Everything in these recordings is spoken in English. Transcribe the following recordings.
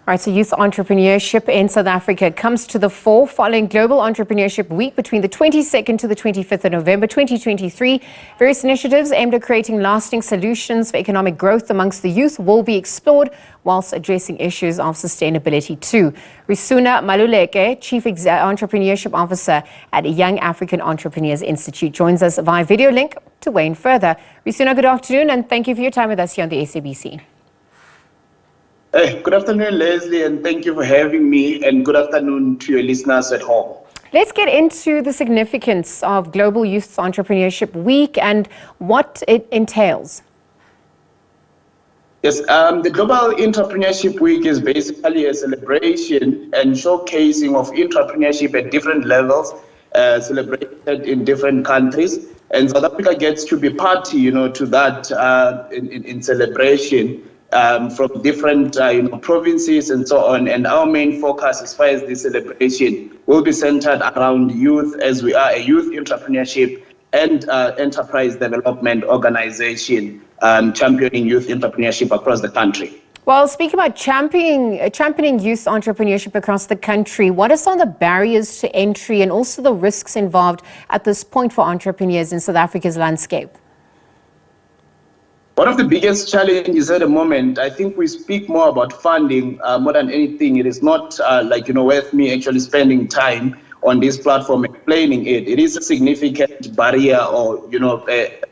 Right, so youth entrepreneurship in South Africa comes to the fore following Global Entrepreneurship Week between the 22nd to the 25th of November 2023. Various initiatives aimed at creating lasting solutions for economic growth amongst the youth will be explored whilst addressing issues of sustainability too. Risuna Maluleke, Chief Entrepreneurship Officer at Young African Entrepreneurs Institute, joins us via video link to weigh in further. Risuna, good afternoon and thank you for your time with us here on the SABC. Hey, good afternoon, Leslie, and thank you for having me, and good afternoon to your listeners at home. Let's get into the significance of Global Youth Entrepreneurship Week and what it entails. Yes, the Global Entrepreneurship Week is basically a celebration and showcasing of entrepreneurship at different levels, celebrated in different countries. And South Africa gets to be party, to that in celebration. From different provinces and so on, and our main focus as far as this celebration will be centered around youth, as we are a youth entrepreneurship and enterprise development organization championing youth entrepreneurship across the country. Well, speaking about championing youth entrepreneurship across the country, what are some of the barriers to entry and also the risks involved at this point for entrepreneurs in South Africa's landscape? One of the biggest challenges at the moment, I think we speak more about funding more than anything. It is not worth me actually spending time on this platform explaining it. It is a significant barrier or,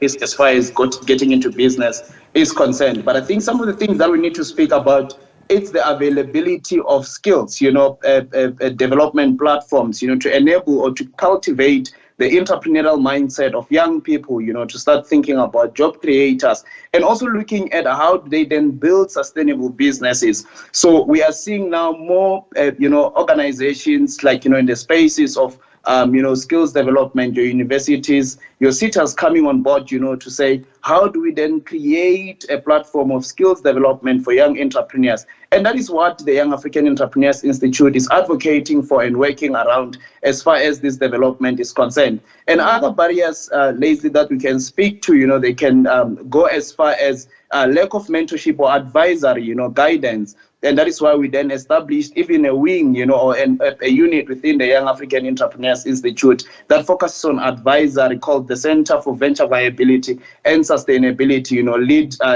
as far as getting into business is concerned. But I think some of the things that we need to speak about, it's the availability of skills, development platforms, to enable or to cultivate the entrepreneurial mindset of young people, to start thinking about job creators and also looking at how they then build sustainable businesses. So we are seeing now more, organizations like, in the spaces of, skills development, your universities, your CETAs coming on board, to say, how do we then create a platform of skills development for young entrepreneurs? And that is what the Young African Entrepreneurs Institute is advocating for and working around as far as this development is concerned. And other barriers, Leslie, that we can speak to, they can go as far as lack of mentorship or advisory, guidance. And that is why we then established even a wing, or a unit within the Young African Entrepreneurs Institute that focuses on advisory called the Center for Venture Viability and Sustainability,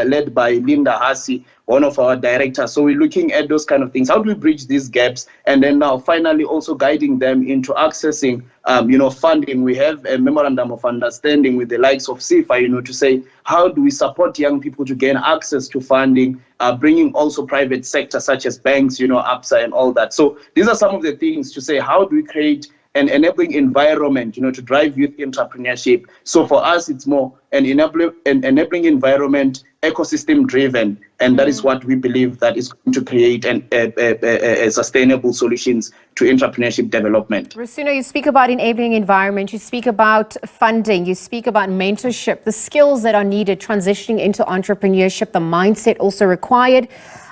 led by Linda Hassi, one of our directors. So we're looking at those kind of things. How do we bridge these gaps? And then now finally also guiding them into accessing, funding. We have a memorandum of understanding with the likes of CIFA, to say, how do we support young people to gain access to funding, bringing also private sector such as banks, ABSA and all that. So these are some of the things to say, how do we create an enabling environment, to drive youth entrepreneurship. So for us, it's more an enabling environment, ecosystem driven, and that is what we believe that is going to create a sustainable solutions to entrepreneurship development. Risuna, you speak about enabling environment, you speak about funding, you speak about mentorship, the skills that are needed transitioning into entrepreneurship, the mindset also required.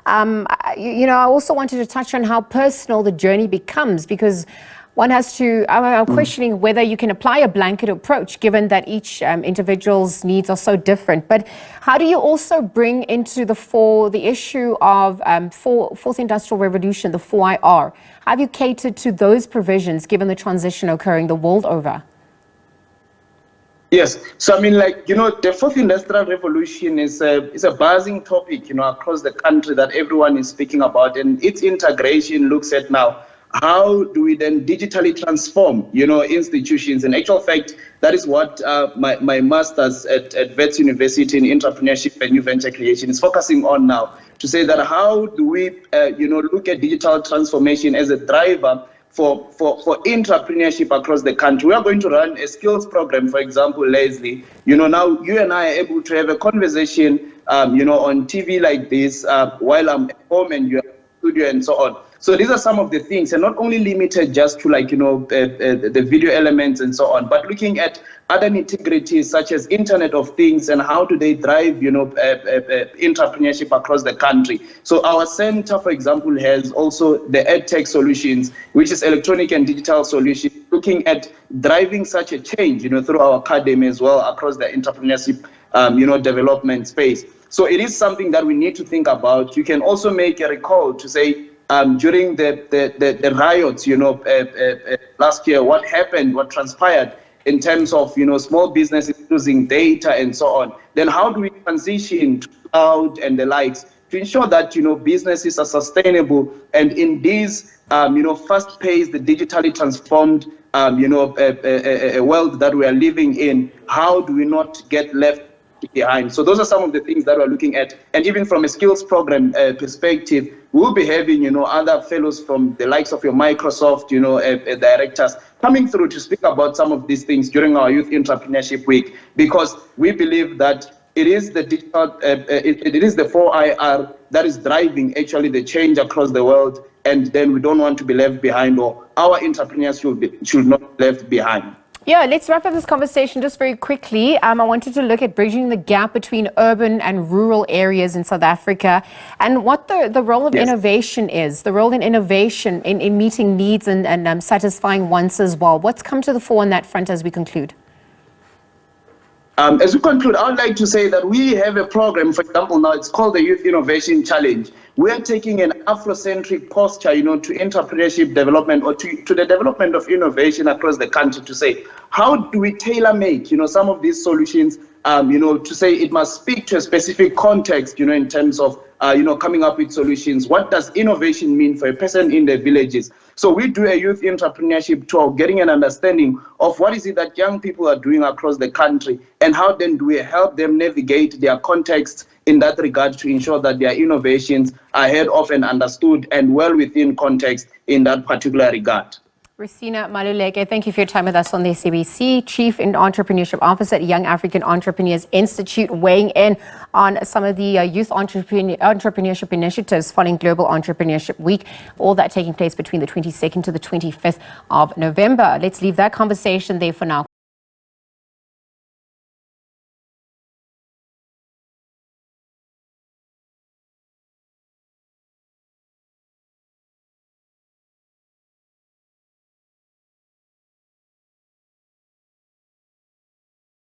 I also wanted to touch on how personal the journey becomes, because one has to, I'm questioning whether you can apply a blanket approach given that each individual's needs are so different. But how do you also bring into the fore the issue of Fourth Industrial Revolution, the 4IR? Have you catered to those provisions given the transition occurring the world over? Yes. So, the Fourth Industrial Revolution is a buzzing topic, across the country that everyone is speaking about. And its integration looks at now, how do we then digitally transform, institutions? In actual fact, that is what my master's at Wits University in Entrepreneurship and New Venture Creation is focusing on now, to say that how do we, look at digital transformation as a driver for entrepreneurship across the country. We are going to run a skills program, for example, Leslie. Now you and I are able to have a conversation, on TV like this, while I'm at home and you're in the studio and so on. So these are some of the things, and not only limited just to the video elements and so on, but looking at other nitty-gritties such as Internet of Things and how do they drive, entrepreneurship across the country. So our center, for example, has also the EdTech solutions, which is electronic and digital solutions, looking at driving such a change, through our academy as well across the entrepreneurship, development space. So it is something that we need to think about. You can also make a recall to say, during the riots, last year, what happened, what transpired in terms of, small businesses using data and so on. Then how do we transition to cloud and the likes to ensure that, businesses are sustainable and in these, fast-paced, digitally transformed, a world that we are living in, how do we not get left behind? So those are some of the things that we're looking at. And even from a skills program perspective, we'll be having, other fellows from the likes of your Microsoft, directors coming through to speak about some of these things during our Youth Entrepreneurship Week, because we believe that it is the digital, it is the 4IR that is driving actually the change across the world, and then we don't want to be left behind, or our entrepreneurs should not be left behind. Yeah, let's wrap up this conversation just very quickly. I wanted to look at bridging the gap between urban and rural areas in South Africa, and what the role of innovation is, the role in innovation in meeting needs and satisfying wants as well. What's come to the fore on that front as we conclude? As we conclude, I would like to say that we have a program, for example, now it's called the Youth Innovation Challenge. We are taking an Afrocentric posture, to entrepreneurship development, or to the development of innovation across the country, to say, how do we tailor make, some of these solutions, to say it must speak to a specific context, in terms of, coming up with solutions. What does innovation mean for a person in the villages? So we do a youth entrepreneurship tour, getting an understanding of what is it that young people are doing across the country, and how then do we help them navigate their context in that regard to ensure that their innovations are heard of and understood and well within context in that particular regard. Risuna Maluleke, thank you for your time with us on the SABC, Chief Entrepreneurship Officer at Young African Entrepreneurs Institute, weighing in on some of the youth entrepreneurship initiatives following Global Entrepreneurship Week, all that taking place between the 22nd to the 25th of November. Let's leave that conversation there for now.